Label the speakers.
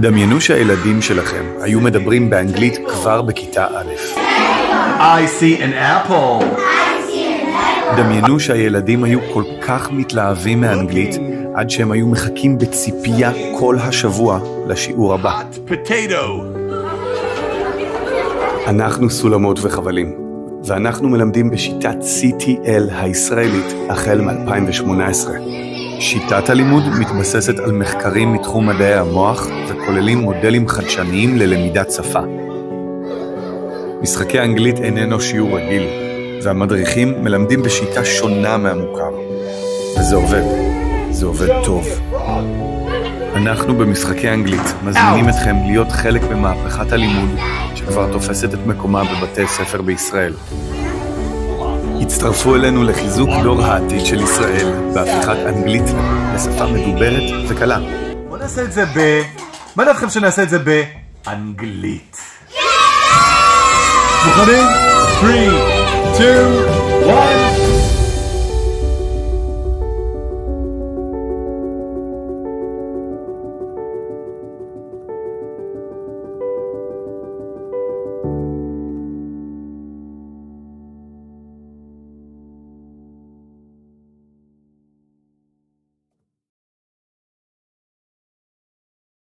Speaker 1: דמיינו שהילדים שלכם היו מדברים באנגלית כבר בכיתה א'.
Speaker 2: I see an apple.
Speaker 1: דמיינו שהילדים היו כל כך מתלהבים מאנגלית עד שהם היו מחכים בציפייה כל השבוע לשיעור הבא.
Speaker 2: Potato.
Speaker 1: אנחנו סולמות וחבלים, ואנחנו מלמדים בשיטת CTL הישראלית החל מ-2018. שיטת הלימוד מתבססת על מחקרים מתחום מדעי המוח וכוללים מודלים חדשניים ללמידת שפה. משחקי האנגלית איננו שיעור רגיל, והמדריכים מלמדים בשיטה שונה מהמוכר. וזה עובד. זה עובד טוב. אנחנו במשחקי האנגלית מזמינים אתכם להיות חלק במהפכת הלימוד שכבר תופסת את מקומה בבתי ספר בישראל. הצטרפו אלינו לחיזוק דור העתיד של ישראל בהפיכת אנגלית לשפה מדוברת וקלה.
Speaker 2: בוא נעשה את זה מה דעתכם שנעשה את זה באנגלית? מוכנים? 3, 2, 1